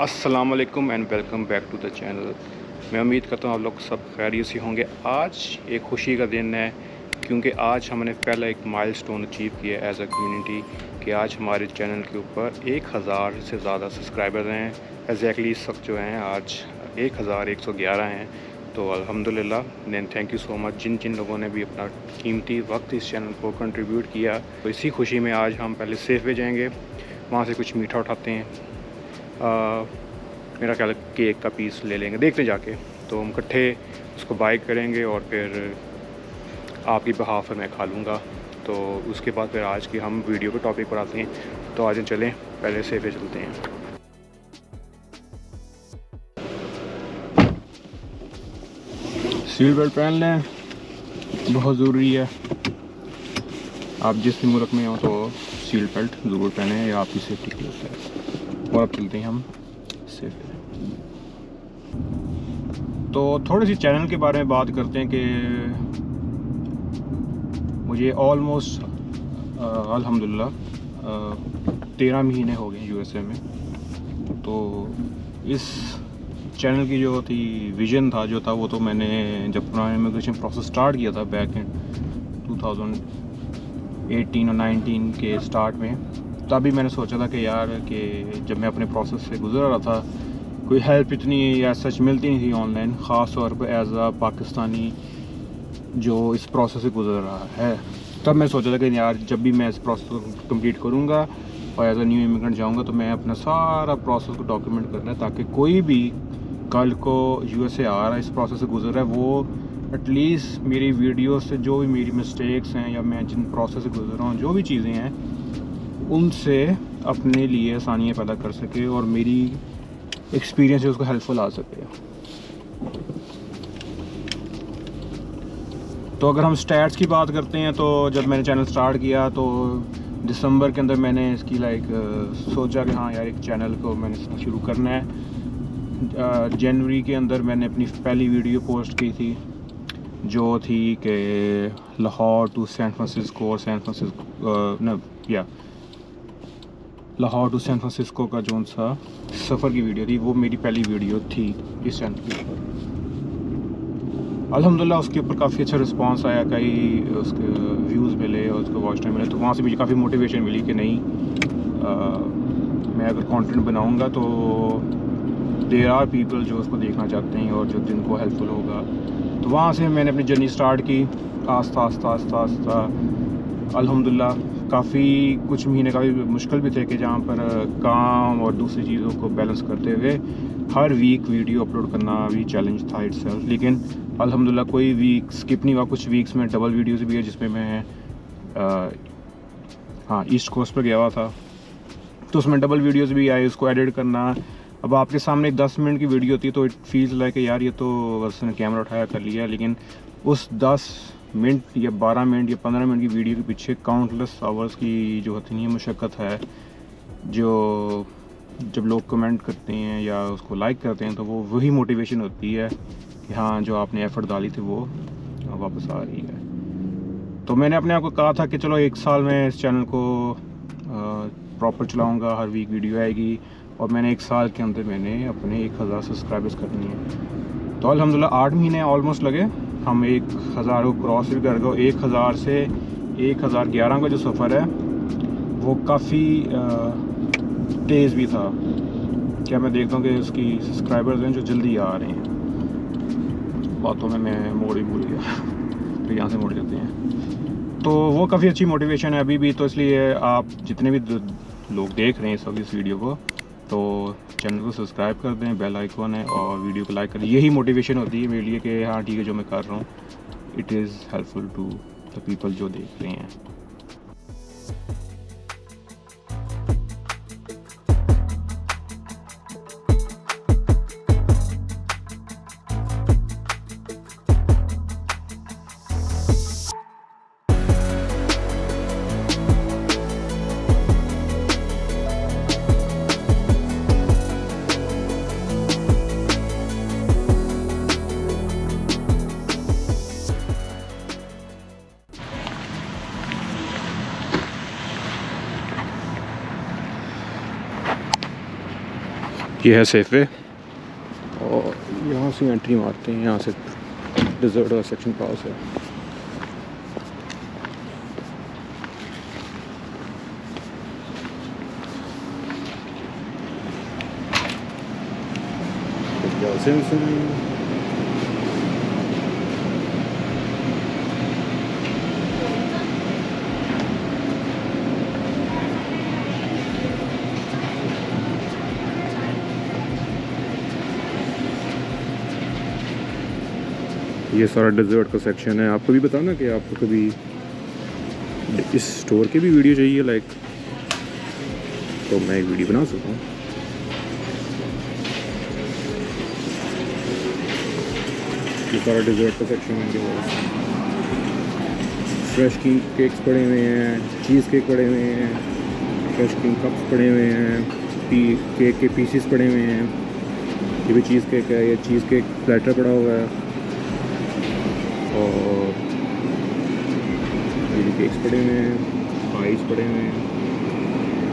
अस्सलाम वालेकुम and welcome back to the channel. मैं उम्मीद करता हूँ आप लोग सब खैरियत से होंगे। आज एक खुशी का दिन है क्योंकि आज हमने पहला एक माइलस्टोन अचीव किया एज अ कम्युनिटी कि आज हमारे चैनल के ऊपर 1000 से ज़्यादा सब्सक्राइबर हैं। एग्जैक्टली इस वक्त जो हैं आज 1111 हैं। तो अल्हम्दुलिल्लाह then thank you so much जिन जिन लोगों ने भी अपना कीमती वक्त इस चैनल को कंट्रीब्यूट किया। तो इसी खुशी में आज हम पहले सेफ वे जाएंगे, वहाँ से कुछ मीठा उठाते हैं। मेरा ख्याल केक का पीस ले लेंगे, देखते जाके। तो हम इकट्ठे उसको बाय करेंगे और फिर आपकी बहाफ मैं खा लूँगा। तो उसके बाद फिर आज की हम वीडियो के टॉपिक पर आते हैं। तो आज चलें, पहले सेफे चलते हैं। सीट बेल्ट पहन लें, बहुत ज़रूरी है। आप जिस मुल्क में हो तो सीट बेल्ट ज़रूर पहने, या आपकी सेफ्टी के लिए होता है। और अब चलते हैं हम सेफ। तो थोड़ी सी चैनल के बारे में बात करते हैं कि मुझे ऑलमोस्ट अल्हम्दुलिल्लाह 13 महीने हो गए यूएसए में। तो इस चैनल की जो थी विज़न था जो था वो तो मैंने जब पुराना इमिग्रेशन प्रोसेस स्टार्ट किया था बैक इन 2018 और 19 के स्टार्ट में, तभी मैंने सोचा था कि यार कि जब मैं अपने प्रोसेस से गुजर रहा था कोई हेल्प इतनी या सच मिलती नहीं थी ऑनलाइन, ख़ास तौर पर एज आ पाकिस्तानी जो इस प्रोसेस से गुजर रहा है। तब मैं सोचा था कि यार जब भी मैं इस प्रोसेस को कंप्लीट करूँगा और एज अ न्यू इमिग्रेंट जाऊँगा तो मैं अपना सारा प्रोसेस को डॉक्यूमेंट करना है, ताकि कोई भी कल को यूएसए आ रहा है इस प्रोसेस से गुजर रहा है वो एटलीस्ट मेरी वीडियो से जो भी मेरी मिस्टेक्स हैं या मैं जिन प्रोसेस से गुजर रहा हूँ जो भी चीज़ें हैं उनसे अपने लिए आसानियाँ पैदा कर सके और मेरी एक्सपीरियंस है उसको हेल्पफुल आ सके। तो अगर हम स्टैट्स की बात करते हैं तो जब मैंने चैनल स्टार्ट किया तो दिसंबर के अंदर मैंने इसकी सोचा कि हाँ यार एक चैनल को मैंने शुरू करना है। जनवरी के अंदर मैंने अपनी पहली वीडियो पोस्ट की थी जो थी कि लाहौर टू सैन फ्रांसिस्को और लाहौर टू सैन फ्रांसिस्को का जो सा सफ़र की वीडियो थी वो मेरी पहली वीडियो थी इस चैनल के ऊपर। अल्हम्दुलिल्लाह उसके ऊपर काफ़ी अच्छा रिस्पांस आया, कई उसके व्यूज़ मिले और उसको वॉच टाइम मिले। तो वहाँ से मुझे काफ़ी मोटिवेशन मिली कि नहीं मैं अगर कंटेंट बनाऊँगा तो देयर आर पीपल जो उसको देखना चाहते हैं और जो जिनको हेल्पफुल होगा। तो वहाँ से मैंने अपनी जर्नी स्टार्ट की आस्ता अल्हम्दुलिल्लाह। काफ़ी कुछ महीने काफ़ी मुश्किल भी थे कि जहाँ पर काम और दूसरी चीज़ों को बैलेंस करते हुए हर वीक वीडियो अपलोड करना भी चैलेंज था इटसेल्फ, लेकिन अल्हम्दुलिल्लाह कोई वीक स्किप नहीं हुआ। कुछ वीक्स में डबल वीडियोस भी है जिसमें मैं ईस्ट कोस्ट पर गया हुआ था, तो उसमें डबल वीडियोस भी आए, उसको एडिट करना। अब आपके सामने 10 मिनट की वीडियो होती है तो इट फील्स लाइक यार ये तो बस कैमरा उठाया कर लिया, लेकिन उस 10 मिनट या 12 मिनट या 15 मिनट की वीडियो के पीछे काउंटलेस आवर्स की जो होती है मुशक्क़त है। जो जब लोग कमेंट करते हैं या उसको लाइक करते हैं तो वो वही मोटिवेशन होती है कि हाँ जो आपने एफ़र्ट डाली थी वो वापस आ रही है। तो मैंने अपने आप को कहा था कि चलो 1 साल में इस चैनल को प्रॉपर चलाऊँगा, हर वीक वीडियो आएगी, और मैंने 1 साल के अंदर मैंने अपने 1000 सब्सक्राइबर्स करनी है। तो अल्हम्दुलिल्लाह 8 महीने ऑलमोस्ट लगे, हम 1000 को क्रॉस भी कर गए। 1000 से 1011 का जो सफ़र है वो काफ़ी तेज़ भी था। क्या मैं देखता हूँ कि उसकी सब्सक्राइबर्स हैं जो जल्दी आ रहे हैं। बातों में मैं मोड़ ही भूल गया तो यहाँ से मोड़ जाते हैं। तो वो काफ़ी अच्छी मोटिवेशन है अभी भी। तो इसलिए आप जितने भी लोग देख रहे हैं इस वीडियो को, तो चैनल को सब्सक्राइब कर दें, बेल आइकॉन है, और वीडियो को लाइक करें। यही मोटिवेशन होती है मेरे लिए कि हाँ ठीक है जो मैं कर रहा हूँ it is helpful to the people जो देख रहे हैं। ये है सेफ वे और यहाँ से एंट्री मारते हैं, यहाँ से डेजर्ट का सेक्शन पास है। ये सारा डेजर्ट का सेक्शन है। आपको भी बताना कि आपको कभी इस स्टोर की भी वीडियो चाहिए लाइक, तो मैं एक वीडियो बना सकता हूँ। ये सारा डेजर्ट का सेक्शन है। फ्रेश किंग केक्स पड़े हुए हैं, चीज़ केक पड़े हुए हैं, फ्रेश किंग कप्स पड़े हुए हैं, केक के पीसीस पड़े हुए हैं। ये भी चीज़ केक है, ये चीज़ केक प्लेटर पड़ा हुआ है और ये भी केक्स पड़े हुए हैं, पाइस पड़े हुए हैं।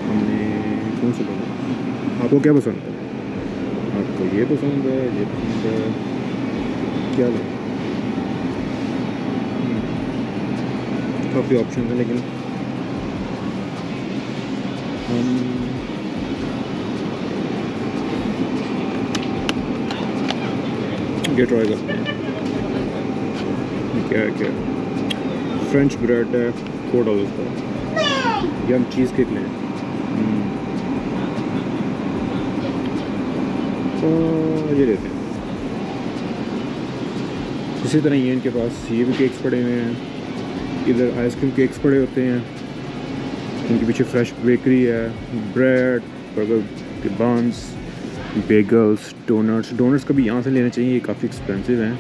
हमने कौन से पढ़ा? आपको क्या पसंद है? आपको ये पसंद है, ये पसंद है, क्या लें? काफ़ी ऑप्शन है लेकिन हम ये ट्राई करते हैं। क्या है क्या? फ्रेंच ब्रेड है $4 का। ये हम चीज़ केक लें। तो ये लेते हैं। इसी तरह ये इनके पास ये भी केक्स पड़े हुए हैं। इधर आइसक्रीम केक्स पड़े होते हैं। इनके पीछे फ्रेश बेकरी है, ब्रेड, बर्गर के बंस, बेगल्स, डोनट्स कभी यहाँ से लेने चाहिए। ये काफ़ी एक्सपेंसिव हैं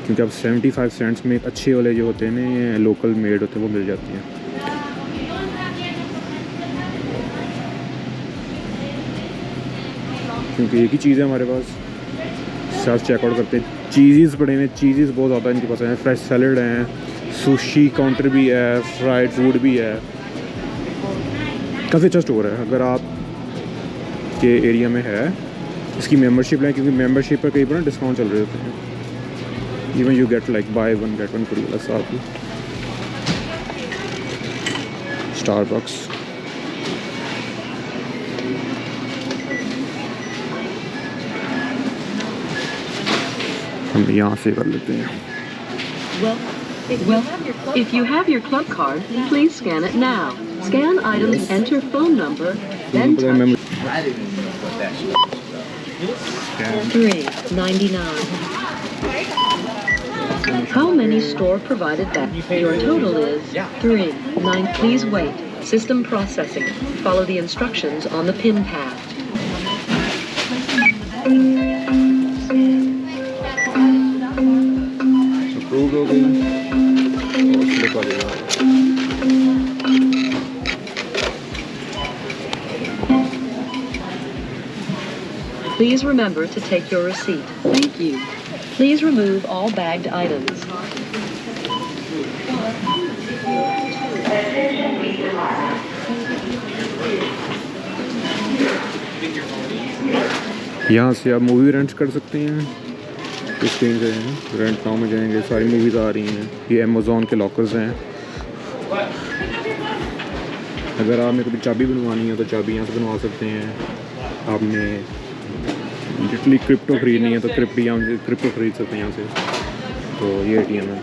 क्योंकि अब 75 सेंट्स में अच्छे वाले जो होते हैं ना, ये लोकल मेड होते हैं, वो मिल जाती हैं। क्योंकि एक ही चीज़ है हमारे पास। सेल्फ चेकआउट करते हैं। चीज़ पड़े हुए, चीज़ बहुत ज़्यादा इनके पास हैं। फ्रेश सैलड हैं, सुशी काउंटर भी है, फ्राइड फूड भी है। काफ़ी अच्छा स्टोर है। अगर आप के एरिया में है, इसकी मेंबरशिप लें क्योंकि मेंबरशिप पर कई बार ना डिस्काउंट चल रहे होते हैं। Even you get like by one get one free वाला साथ ही। स्टारबक्स, हम यहाँ से कर लेते हैं। Well, if you have your club card, please scan it now. Scan items, enter phone number, then touch $3.99. How many store provided that? Your total is $3.9. Please wait. System processing. Follow the instructions on the pin pad. Approve हो गई और slip आ गया। Please remember to take your receipt. Thank you. Please remove all bagged items. यहाँ से आप movie rent कर सकते हैं। स्क्रीन से रेंट नाउ में जाएंगे, सारी मूवीज़ आ रही हैं। ये अमेज़ॉन के लॉकर्स हैं। अगर आपने कभी चाबी बनवानी है तो चाबी यहाँ से बनवा सकते हैं। आपने जितनी क्रिप्टो खरीदनी है तो क्रिप्टो खरीद सकते हैं यहाँ से। तो ये ATM है।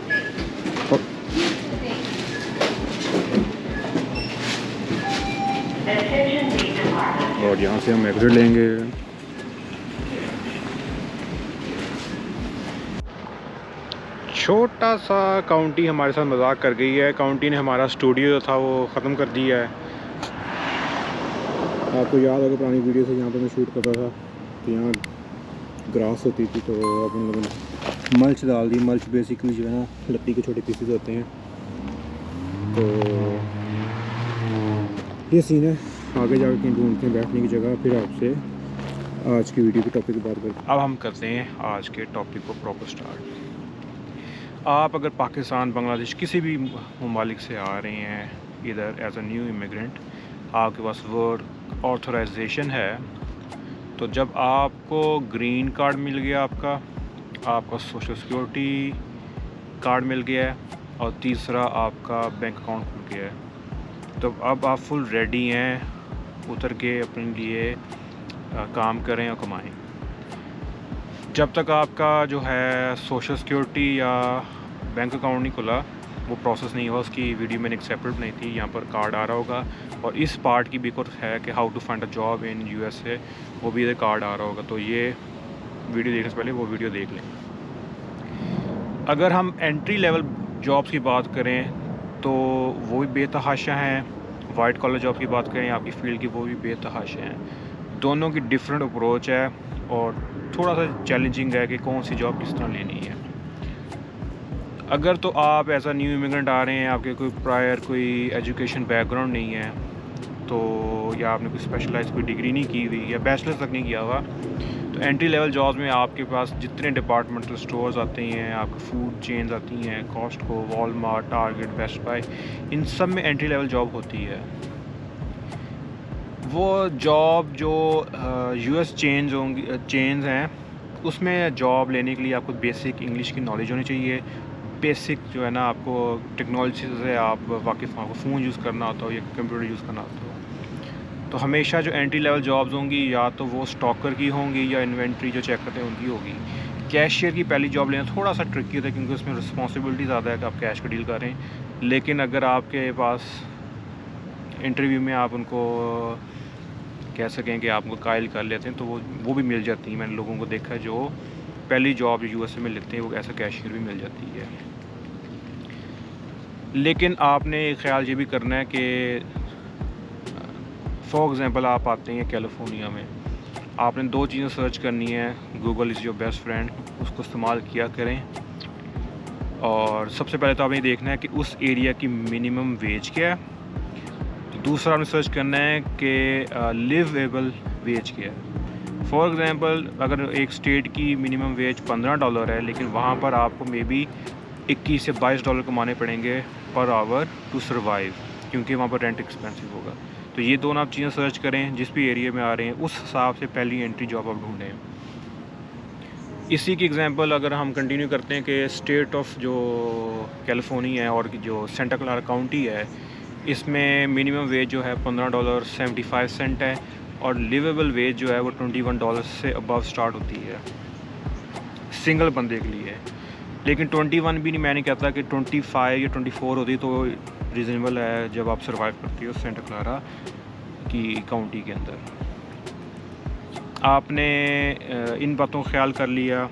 और यहाँ से हम एग्जिट लेंगे। छोटा सा काउंटी हमारे साथ मजाक कर गई है। काउंटी ने हमारा स्टूडियो जो था वो ख़त्म कर दिया है। आपको याद होगा पुरानी वीडियो से यहाँ पर मैं शूट करता था तो यहाँ ग्रास होती थी, तो अपन लोगों ने मल्च डाल दी। मल्च बेसिकली जो है ना लकड़ी के छोटे पीसेस होते हैं। तो ये सीन है। आगे जाकर कहीं ढूंढते हैं बैठने की जगह, फिर आपसे आज की वीडियो के टॉपिक की बात करते हैं। अब हम करते हैं आज के टॉपिक को प्रॉपर स्टार्ट। आप अगर पाकिस्तान, बांग्लादेश किसी भी ममालिक से आ रहे हैं इधर एज अ न्यू इमिग्रेंट, आपके पास वर्क ऑथराइजेशन है तो जब आपको ग्रीन कार्ड मिल गया, आपका सोशल सिक्योरिटी कार्ड मिल गया है, और तीसरा आपका बैंक अकाउंट खुल गया है, तो अब आप फुल रेडी हैं उतर के अपने लिए काम करें और कमाएं। जब तक आपका जो है सोशल सिक्योरिटी या बैंक अकाउंट नहीं खुला, वो प्रोसेस नहीं हुआ, उसकी वीडियो मैंने एक सेपरेट बनाई थी, यहाँ पर कार्ड आ रहा होगा। और इस पार्ट की भी एक और है कि how to find a job in USA, वो भी इधर कार्ड आ रहा होगा, तो ये वीडियो देखने से पहले वो वीडियो देख लें। अगर हम एंट्री लेवल जॉब्स की बात करें तो वो भी बेतहाशा हैं, वाइट कॉलर जॉब की बात करें आपकी फील्ड की, वो भी बेतहाशा हैं। दोनों की डिफरेंट अप्रोच है और थोड़ा सा चैलेंजिंग है कि कौन सी जॉब किस तरह लेनी है। अगर तो आप एज अ न्यू इमिग्रेंट आ रहे हैं, आपके कोई एजुकेशन बैकग्राउंड नहीं है, तो या आपने कोई स्पेशलाइज कोई डिग्री नहीं की हुई या बैचलर्स तक नहीं किया हुआ, तो एंट्री लेवल जॉब्स में आपके पास जितने डिपार्टमेंटल स्टोर्स आते हैं, आपके फूड चेन्स आती हैं, Costco, Walmart, Target, Best Buy, इन सब में एंट्री लेवल जॉब होती है। वो जॉब जो US चेन्स हैं, उसमें जॉब लेने के लिए आपको बेसिक इंग्लिश की नॉलेज होनी चाहिए। बेसिक जो है ना, आपको टेक्नोलॉजी से आप वाकिफ़ हो, फ़ोन यूज़ करना होता हो या कंप्यूटर यूज़ करना होता हो। तो हमेशा जो एंट्री लेवल जॉब्स होंगी, या तो वो स्टॉकर की होंगी या इन्वेंट्री जो चेक करते हैं उनकी होगी। कैशियर की पहली जॉब लेना थोड़ा सा ट्रिकी होता है, क्योंकि उसमें रिस्पॉन्सिबिलिटी ज़्यादा है कि आप कैश का डील करें। लेकिन अगर आपके पास इंटरव्यू में आप उनको कह सकें कि आप उनको कायल कर लेते हैं, तो वो भी मिल जाती है। मैंने लोगों को देखा है जो पहली जॉब USA में लेते हैं, वो ऐसा कैशियर भी मिल जाती है। लेकिन आपने ख्याल ये भी करना है कि फॉर एग्ज़ाम्पल आप आते हैं कैलिफोर्निया में, आपने 2 चीज़ें सर्च करनी है। Google is your best friend, उसको इस्तेमाल किया करें। और सबसे पहले तो आपने देखना है कि उस एरिया की मिनिमम वेज क्या है। दूसरा आपने सर्च करना है कि लिवेबल वेज क्या है। फॉर एग्ज़ाम्पल, अगर एक स्टेट की मिनिमम वेज $15 है, लेकिन वहाँ पर आपको मे बी $21 से $22 कमाने पड़ेंगे पर आवर टू सर्वाइव, क्योंकि वहाँ पर रेंट एक्सपेंसिव होगा। तो ये दोनों आप चीज़ें सर्च करें, जिस भी एरिया में आ रहे हैं उस हिसाब से पहली एंट्री जॉब आप ढूंढें। इसी की एग्ज़ाम्पल अगर हम कंटिन्यू करते हैं कि स्टेट ऑफ जो कैलिफोर्निया है और जो सेंटा क्लारा काउंटी है, इसमें मिनिमम वेज जो है $15.75 है, और लिवेबल वेज जो है वो $21 से अबव स्टार्ट होती है सिंगल बंदे के लिए। लेकिन 21 भी नहीं, मैं नहीं कहता कि 25 या 24 होती तो रीज़नेबल है जब आप सर्वाइव करती हो सेंटा क्लारा की काउंटी के अंदर। आपने इन बातों का ख्याल कर लिया,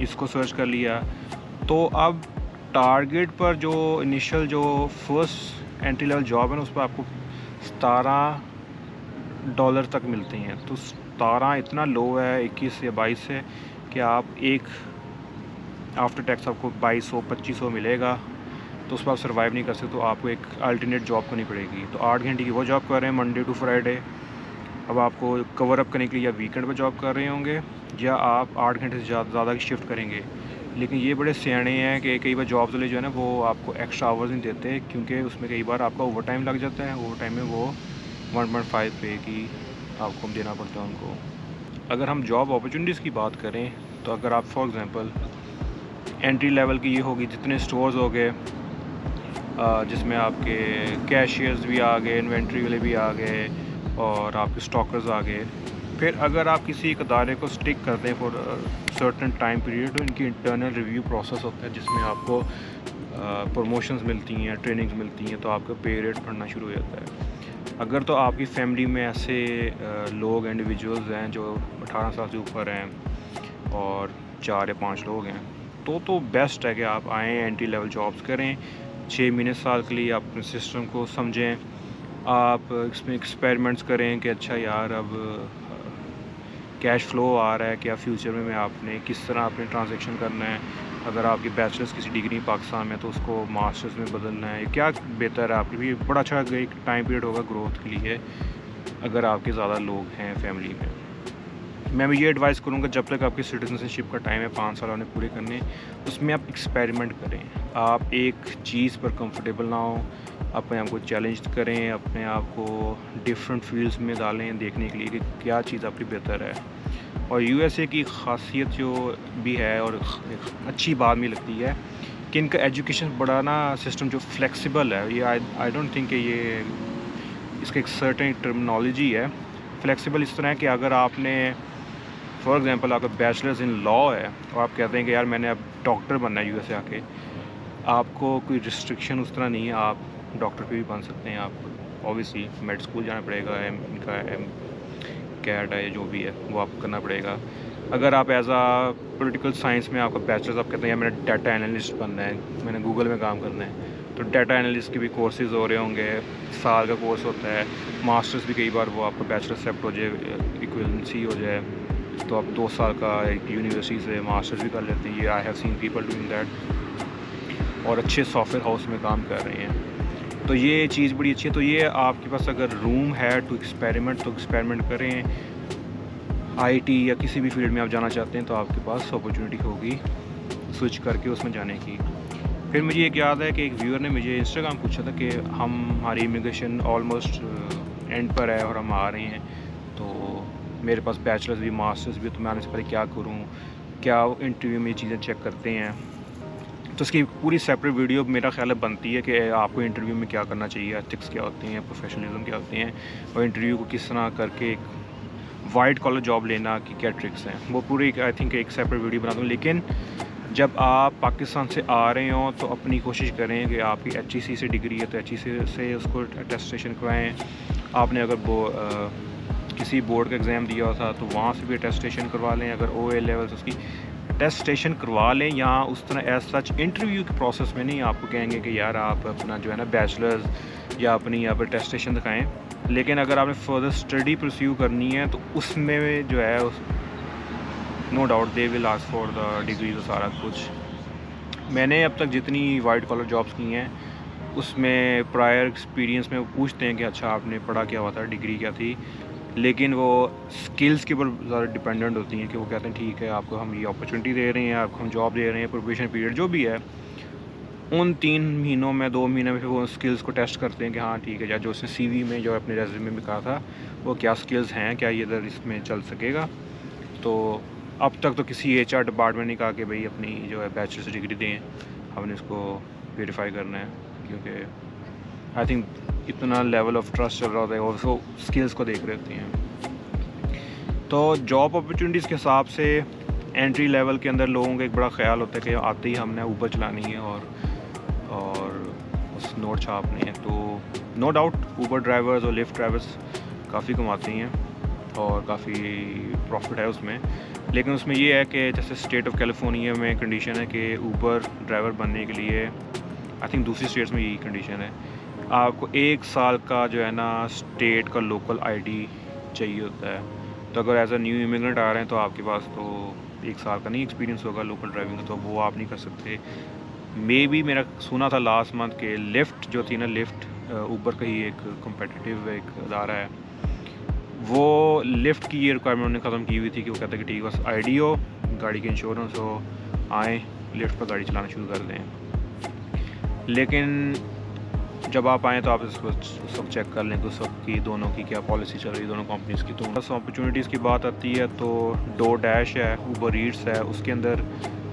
इसको सर्च कर लिया, तो अब टारगेट पर जो इनिशियल जो फर्स्ट एंट्री लेवल जॉब है ना, उस पर आपको $17 तक मिलते हैं। तो 17 इतना लो है 21 या 22 से कि आप एक आफ्टर टैक्स आपको 2200-2500 मिलेगा, तो उस पर आप सर्वाइव नहीं कर सकते, तो आपको एक अल्टरनेट जॉब करनी पड़ेगी। तो 8 घंटे की वो जॉब कर रहे हैं मंडे टू फ्राइडे। अब आपको कवर अप करने के लिए या वीकेंड पर जॉब कर रहे होंगे, या आप 8 घंटे से ज़्यादा की शिफ्ट करेंगे। लेकिन ये बड़े सियाने हैं कि कई बार जॉब्स वाले जो है ना, वो आपको एक्स्ट्रा आवर्स नहीं देते, क्योंकि उसमें कई बार आपका ओवर टाइम लग जाता है। ओवर टाइम में वो 1.5 पे की आपको देना पड़ता है उनको। अगर हम जॉब अपॉर्चुनिटीज़ की बात करें, तो अगर आप फॉर एग्ज़ाम्पल एंट्री लेवल की ये होगी, जितने स्टोर्स हो गए जिसमें आपके कैशियर्स भी आ गए, इन्वेंट्री वाले भी आ गए, और आपके स्टॉकर्स आ गए। फिर अगर आप किसी एक अदारे को स्टिक करते हैं फॉर सर्टन टाइम पीरियड, तो इनकी इंटरनल रिव्यू प्रोसेस होता है, जिसमें आपको प्रमोशंस मिलती हैं, ट्रेनिंग्स मिलती हैं, तो आपका पे रेट बढ़ना शुरू हो जाता है। अगर तो आपकी फैमिली में ऐसे लोग इंडिविजुअल्स हैं जो 18 साल से ऊपर हैं और 4 या 5 लोग हैं, तो बेस्ट है कि आप आएँ, एंट्री लेवल जॉब्स करें 6 महीने साल के लिए, आप अपने सिस्टम को समझें, आप इसमें एक्सपेरिमेंट्स करें कि अच्छा यार अब कैश फ़्लो आ रहा है, क्या फ्यूचर में आपने किस तरह अपने ट्रांजैक्शन करना है। अगर आपकी बैचलर्स किसी डिग्री पाकिस्तान में, तो उसको मास्टर्स में बदलना है, क्या बेहतर है आपके लिए। बड़ा अच्छा एक टाइम पीरियड होगा ग्रोथ के लिए, अगर आपके ज़्यादा लोग हैं फैमिली में। मैं ये एडवाइस करूँगा, जब तक आपकी सिटीजनशिप का टाइम है 5 साल आपने पूरे करने, उसमें आप एक्सपेरिमेंट करें। आप एक चीज़ पर कंफर्टेबल ना हो, अपने आप को चैलेंज करें, अपने आप को डिफरेंट फील्ड्स में डालें देखने के लिए कि क्या चीज़ आपकी बेहतर है। और यूएसए की ख़ासियत जो भी है और एक अच्छी बात भी लगती है कि इनका एजुकेशन बड़ा ना सिस्टम जो फ्लेक्सिबल है। ये आई डोंट थिंक कि ये इसका एक सर्टेन टर्मिनोलॉजी है। फ्लेक्सिबल इस तरह है कि अगर आपने फॉर एग्जांपल आपका बैचलर्स इन लॉ है और आप कहते हैं कि यार मैंने अब डॉक्टर बनना है यूएसए आके, आपको कोई रिस्ट्रिक्शन उस तरह नहीं है, आप डॉक्टर पे भी बन सकते हैं। आप ऑब्वियसली मेड स्कूल जाना पड़ेगा, इनका कैट है जो भी है वो आपको करना पड़ेगा। अगर आप एज आ पॉलिटिकल साइंस में आपका बैचलर्स, आप कहते हैं मैंने डाटा एनालिस्ट बनना है, मैंने गूगल में काम करना है, तो डाटा एनालिस्ट के भी कोर्सेज हो रहे होंगे, साल का कोर्स होता है। मास्टर्स भी कई बार वो आपका बैचलर एक्सेप्ट हो जाए, इक्विवेलेंसी हो जाए, तो आप 2 साल का एक यूनिवर्सिटी से मास्टर्स भी कर लेते हैं। ये I have seen people doing that और अच्छे सॉफ्टवेयर हाउस में काम कर रहे हैं। तो ये चीज़ बड़ी अच्छी है। तो ये आपके पास अगर रूम है टू एक्सपेरिमेंट तो एक्सपेरिमेंट करें। आईटी या किसी भी फील्ड में आप जाना चाहते हैं तो आपके पास अपॉर्चुनिटी होगी स्विच करके उसमें जाने की। फिर मुझे एक याद है कि एक व्यूअर ने मुझे इंस्टाग्राम पूछा था कि हमारी इमिग्रेशन ऑलमोस्ट एंड पर है और हम आ रहे हैं, तो मेरे पास बैचलर्स भी मास्टर्स भी, तो मैं आने से पहले क्या करूं, क्या इंटरव्यू में ये चीज़ें चेक करते हैं। तो इसकी पूरी सेपरेट वीडियो मेरा ख्याल है बनती है कि आपको इंटरव्यू में क्या करना चाहिए, एथिक्स क्या होती हैं, प्रोफेशनलिज्म क्या होती हैं, और इंटरव्यू को किस तरह करके एक वाइट कॉलर जॉब लेना की क्या ट्रिक्स हैं। वो पूरी आई थिंक एक सेपरेट वीडियो बना दूँ। लेकिन जब आप पाकिस्तान से आ रहे हो तो अपनी कोशिश करें कि आपकी HEC से डिग्री है तो HEC से उसको अटेस्टेशन करवाएँ। आपने अगर किसी बोर्ड का एग्ज़ाम दिया था तो वहाँ से भी अटेस्टेशन करवा लें। अगर OA लेवल उसकी अटेस्टेशन करवा लें। यहाँ उस तरह एज सच इंटरव्यू के प्रोसेस में नहीं आपको कहेंगे कि यार आप अपना जो है ना बैचलर्स या अपनी यहाँ पर अटेस्टेशन दिखाएँ। लेकिन अगर आपने फर्दर स्टडी परस्यू करनी है तो उसमें जो है no doubt they will ask for the degree. तो सारा कुछ मैंने अब तक जितनी वाइट कॉलर जॉब्स की हैं उसमें प्रायर एक्सपीरियंस में वो पूछते हैं कि अच्छा आपने पढ़ा क्या हुआ था, डिग्री क्या थी, लेकिन वो स्किल्स के ऊपर ज़्यादा डिपेंडेंट होती हैं कि वो कहते हैं ठीक है आपको हम ये अपॉर्चुनिटी दे रहे हैं, आपको हम जॉब दे रहे हैं, प्रोबेशन पीरियड जो भी है उन 3 महीनों में 2 महीने में फिर वो स्किल्स को टेस्ट करते हैं कि हाँ ठीक है, या जो उसने CV में जो अपने रेज्यूमे में कहा था वो क्या स्किल्स हैं, क्या ये इधर इसमें चल सकेगा। तो अब तक तो किसी HR डिपार्टमेंट ने कहा कि भाई अपनी जो है बैचलर्स डिग्री दें, हमने इसको वेरीफाई करना है, क्योंकि आई थिंक इतना लेवल ऑफ ट्रस्ट चल रहा होता है और उसको स्किल्स को देख रहे होते हैं। तो जॉब अपॉर्चुनिटीज़ के हिसाब से एंट्री लेवल के अंदर लोगों का एक बड़ा ख्याल होता है कि आते ही हमने ऊबर चलानी है और उस नोट छापनी है। तो नो डाउट ऊबर ड्राइवर्स और लिफ्ट ड्राइवर्स काफ़ी कमाते हैं और काफ़ी प्रॉफिट है उसमें। लेकिन उसमें ये है कि जैसे स्टेट ऑफ कैलिफोर्निया में कंडीशन है कि ऊबर ड्राइवर बनने के लिए, आई थिंक दूसरी स्टेट्स में यही कंडीशन है, आपको 1 साल का जो है ना स्टेट का लोकल ID चाहिए होता है। तो अगर एज अ न्यू इमिग्रेंट आ रहे हैं तो आपके पास तो 1 साल का नहीं एक्सपीरियंस होगा लोकल ड्राइविंग का, तो वो आप नहीं कर सकते। मे बी मेरा सुना था लास्ट मंथ के लिफ्ट जो थी ना, लिफ्ट ऊबर का ही एक कम्पिटिटिव एक अदारा है, वो लिफ्ट की ये रिक्वायरमेंट उन्होंने ख़त्म की हुई थी कि वो कहता है कि ठीक है बस ID हो, गाड़ी की इंश्योरेंस हो, आएँ लिफ्ट पर गाड़ी चलाना शुरू कर दें। लेकिन जब आप आएँ तो आप इसको सब चेक कर लें तो सबकी दोनों की क्या पॉलिसी चल रही है दोनों कंपनीज़ की। तो बस अपॉर्चुनिटीज़ की बात आती है तो DoorDash है, Uber Eats है, उसके अंदर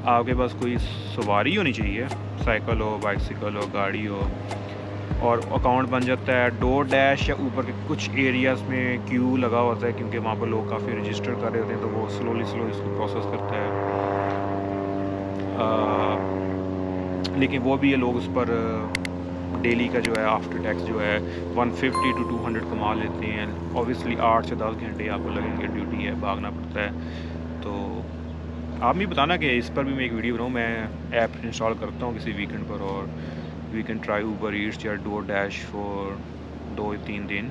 आपके पास कोई सवारी होनी चाहिए, साइकिल हो, बाइसिकल हो, गाड़ी हो, और अकाउंट बन जाता है। DoorDash या Uber के कुछ एरियाज़ में क्यू लगा होता है क्योंकि वहाँ पर लोग काफ़ी रजिस्टर कर रहे होते हैं, तो वो स्लोली इसको प्रोसेस करता है। लेकिन वो भी ये लोग उस पर डेली का जो है आफ्टर टैक्स जो है 150 to 200 कमा लेते हैं। ऑब्वियसली 8 से 10 घंटे आपको लगेंगे, ड्यूटी है, भागना पड़ता है। तो आप भी बताना कि इस पर भी मैं एक वीडियो बनाऊँ। मैं ऐप इंस्टॉल करता हूँ किसी वीकेंड पर और we can try Uber Eats या DoorDash फॉर 2-3 दिन,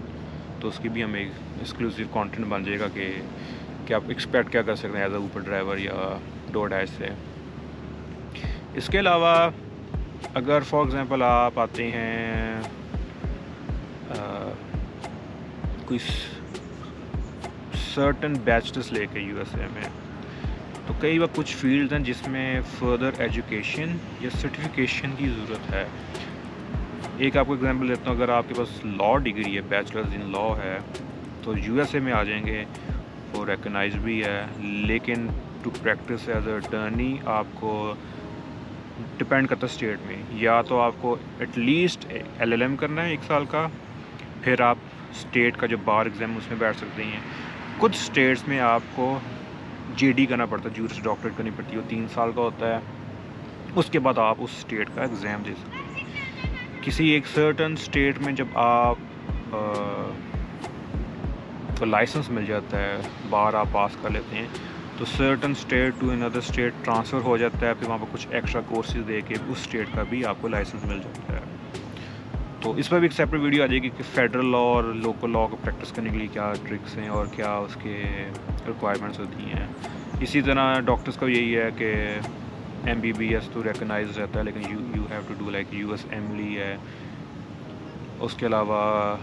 तो उसकी भी हमें एक्सक्लूसिव कंटेंट बन जाएगा कि आप एक्सपेक्ट क्या कर सकते हैं एज अ Uber ड्राइवर या DoorDash से। इसके अलावा अगर फॉर एग्ज़ाम्पल आप आते हैं कोई सर्टन बैचलर्स लेके यूएसए में। तो कई बार कुछ फील्ड्स हैं जिसमें फर्दर एजुकेशन या सर्टिफिकेशन की ज़रूरत है। एक आपको एग्जांपल देता हूँ, अगर आपके पास लॉ डिग्री है, बैचलर्स इन लॉ है, तो यूएसए में आ जाएंगे, वो रिकगनाइज भी है, लेकिन to practice as a attorney आपको डिपेंड करता है स्टेट में। या तो आपको एटलीस्ट एलएलएम करना है 1 साल का, फिर आप स्टेट का जो बार एग्ज़ाम उसमें बैठ सकते हैं। कुछ स्टेट्स में आपको जेडी करना पड़ता है, जूरिस डॉक्टरेट करनी पड़ती है, वो 3 साल का होता है। उसके बाद आप उस स्टेट का एग्ज़ाम दे सकते हैं। किसी एक सर्टन स्टेट में जब आप तो लाइसेंस मिल जाता है, बार आप पास कर लेते हैं, तो certain state to another state transfer हो जाता है। फिर वहाँ पर कुछ एक्स्ट्रा कोर्सेज दे के उस स्टेट का भी आपको लाइसेंस मिल जाता है। तो इस पर भी एक सेपरेट वीडियो आ जाएगी कि फेडरल लॉ और लोकल लॉ को प्रैक्टिस करने के लिए क्या ट्रिक्स हैं और क्या उसके रिक्वायरमेंट्स होती हैं। इसी तरह डॉक्टर्स का यही है कि MBBS तो रिकगनाइज रहता है, लेकिन you have to do like USMLE है। उसके अलावा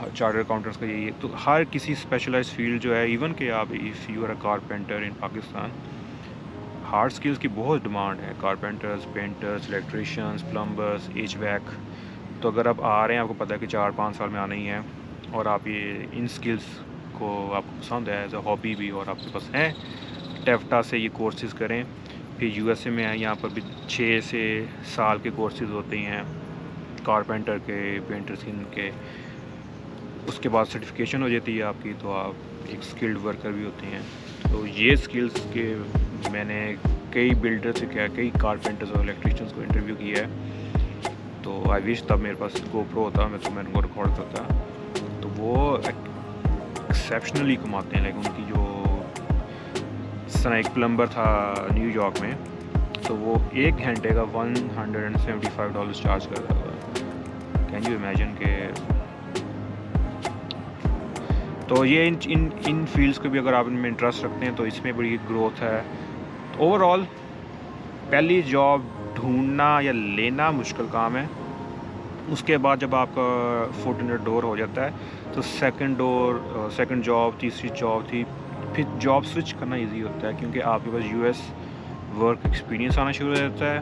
चार्टर्ड अकाउंटेंट्स का यही है। तो हर किसी स्पेशलाइज्ड फील्ड जो है, इवन कि आप if you are a carpenter in Pakistan, hard skills की बहुत डिमांड है। Carpenters, painters, electricians, plumbers, HVAC। तो अगर आप आ रहे हैं, आपको पता है कि 4-5 साल में आना ही है, और आप ये इन स्किल्स को आपको पसंद है एज अ हॉबी भी, और आपके पास है, टेफ्टा से ये कोर्सेज़ करें। फिर यूएसए में है, यहाँ पर भी 6 से साल के कोर्सेज़ होते हैं कारपेंटर के, पेंटर के। उसके बाद सर्टिफिकेशन हो जाती है आपकी, तो आप एक स्किल्ड वर्कर भी होते हैं। तो ये स्किल्स के मैंने कई बिल्डर से किया, कई कारपेंटर्स और इलेक्ट्रिशियंस को इंटरव्यू किया है। तो आई विश तब मेरे पास GoPro होता, मैंने उनको रिकॉर्ड करता। तो वो एक्सेप्शनली कमाते हैं। लाइक उनकी जो एक प्लम्बर था न्यूयॉर्क में, तो वो 1 घंटे का $175 चार्ज कर रहा था। कैन यू इमेजिन के। तो ये इन फील्ड्स को भी अगर आप इनमें इंटरेस्ट रखते हैं तो इसमें बड़ी ग्रोथ है। तो ओवरऑल पहली जॉब ढूंढना या लेना मुश्किल काम है। उसके बाद जब आपका फुट इन द डोर हो जाता है, तो सेकंड जॉब, तीसरी जॉब थी, फिर जॉब स्विच करना इजी होता है, क्योंकि आपके पास US वर्क एक्सपीरियंस आना शुरू हो जाता है,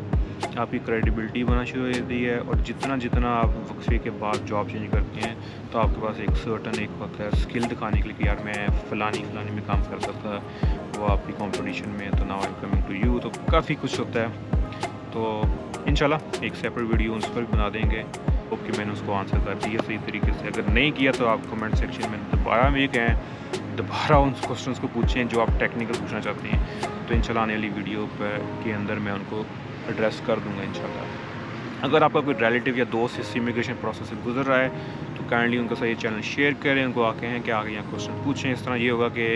आपकी क्रेडिबिलिटी बनना शुरू हो जाती है। और जितना आप वक्फे के बाद जॉब चेंज करते हैं, तो आपके पास एक सर्टन एक होता है स्किल दिखाने के लिए कि यार मैं फ़लानी में काम करता था, वो आपकी कंपटीशन में, तो now I am coming to you. तो काफ़ी कुछ होता है। तो इंशाल्लाह एक सेपरेट वीडियो उस पर भी बना देंगे। होप कि मैंने उसको आंसर कर दिया सही तरीके से। अगर नहीं किया तो आप कमेंट सेक्शन में दोबारा उन क्वेश्चंस को पूछें जो आप टेक्निकल पूछना चाहते हैं। तो इंशाल्लाह आने वाली वीडियो के अंदर मैं उनको एड्रेस कर दूंगा इंशाल्लाह। अगर आपका कोई रिलेटिव या दोस्त इस इमिग्रेशन प्रोसेस से गुजर रहा है, तो काइंडली उनका सही चैनल शेयर करें, उनको आके हैं कि आगे यहाँ क्वेश्चन पूछें। इस तरह ये होगा कि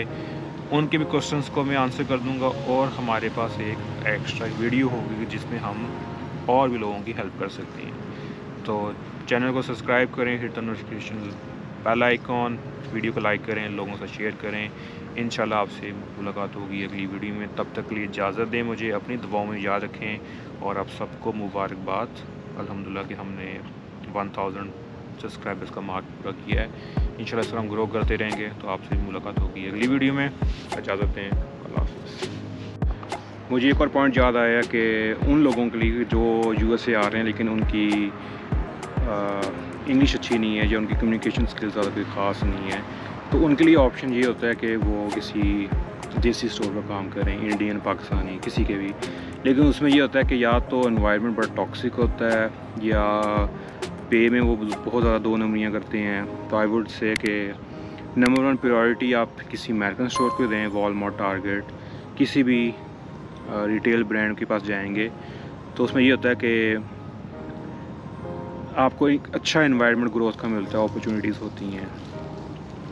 उनके भी क्वेश्चंस को मैं आंसर कर दूंगा, और हमारे पास एक एक्स्ट्रा वीडियो होगी जिसमें हम और भी लोगों की हेल्प कर सकते हैं। तो चैनल को सब्सक्राइब करें, hit the notification bell icon, video को लाइक करें, लोगों से शेयर करें। इंशाल्लाह आपसे मुलाकात होगी अगली वीडियो में। तब तक के लिए इजाज़त दें मुझे, अपनी दुआओं में याद रखें, और आप सबको मुबारकबाद। अल्हम्दुलिल्लाह कि हमने 1000 सब्सक्राइबर्स का मार्क पूरा किया है। इंशाल्लाह इस तरह हम ग्रो करते रहेंगे। तो आपसे मुलाकात होगी अगली वीडियो में। इजाज़त दें, अल्लाह हाफ़िज़। मुझे एक और पॉइंट याद आया कि उन लोगों के लिए जो USA आ रहे हैं, लेकिन उनकी इंग्लिश अच्छी नहीं है, या उनकी कम्युनिकेशन स्किल्स ज़्यादा कोई ख़ास नहीं है, तो उनके लिए ऑप्शन ये होता है कि वो किसी देसी स्टोर पर काम करें, इंडियन, पाकिस्तानी, किसी के भी। लेकिन उसमें ये होता है कि या तो एनवायरनमेंट बड़ा टॉक्सिक होता है, या पे में वो बहुत ज़्यादा 2 नंबरियाँ करते हैं। तो आई वुड से कि नंबर 1 प्रायोरिटी आप किसी अमेरिकन स्टोर को दें, वॉलमार्ट, टारगेट, किसी भी रिटेल ब्रांड के पास जाएंगे, तो उसमें ये होता है कि आपको एक अच्छा एनवायरनमेंट ग्रोथ का मिलता है, अपॉर्चुनिटीज़ होती हैं।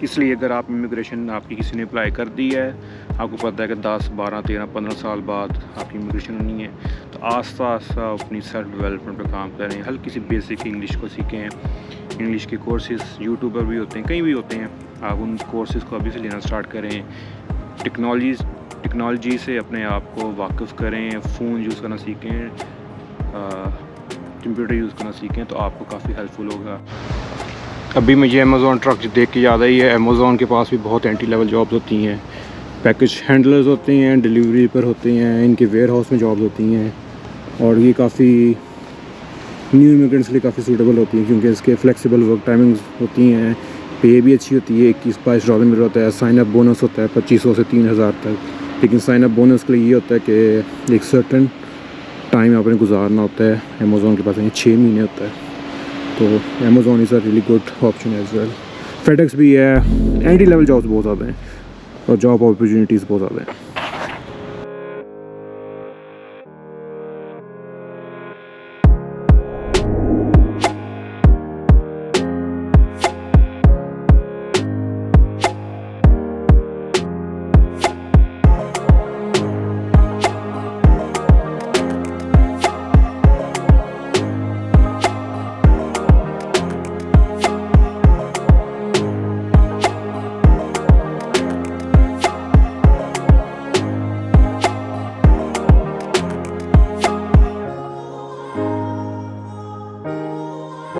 इसलिए अगर आप इमिग्रेशन आपकी किसी ने अप्लाई कर दी है, आपको पता है कि 10, 12, 13, 15 साल बाद आपकी इमिग्रेशन होनी है, तो आस्ता आस्ता अपनी सेल्फ डेवलपमेंट पर काम करें। हल्की सी बेसिक इंग्लिश को सीखें। इंग्लिश के कोर्सेज़ यूट्यूबर भी होते हैं, कहीं भी होते हैं, आप उन कोर्सेज़ को अभी से लेना स्टार्ट करें। टेक्नोलॉजी से अपने आप को वाकिफ़ करें, फ़ोन यूज़ करना सीखें, कंप्यूटर यूज़ करना सीखें, तो आपको काफ़ी हेल्पफुल होगा। अभी मुझे अमेज़ॉन ट्रक देख के याद आई है, अमेज़ॉन के पास भी बहुत एंट्री लेवल जॉब्स होती हैं। पैकेज हैंडलर्स होते हैं, डिलीवरी पर होते हैं, इनके वेयर हाउस में जॉब्स होती हैं और ये काफ़ी न्यू इमिग्रेंट्स के लिए काफ़ी सूटेबल होती हैं क्योंकि इसके फ्लेक्सिबल वर्क टाइमिंग्स होती हैं, पे भी अच्छी होती है। 21-22 डॉलर मिल होता है। साइन अप बोनस होता है 2500 से 3000 तक, लेकिन साइन अप बोनस के लिए ये होता है कि एक सर्टन टाइम आपने गुजारना होता है। अमेज़ॉन के पास 6 महीने होता है, तो Amazon is a really good option as well. FedEx भी है। एंट्री लेवल जॉब्स बहुत ज़्यादा हैं और जॉब अपॉर्चुनिटीज़ बहुत ज़्यादा हैं।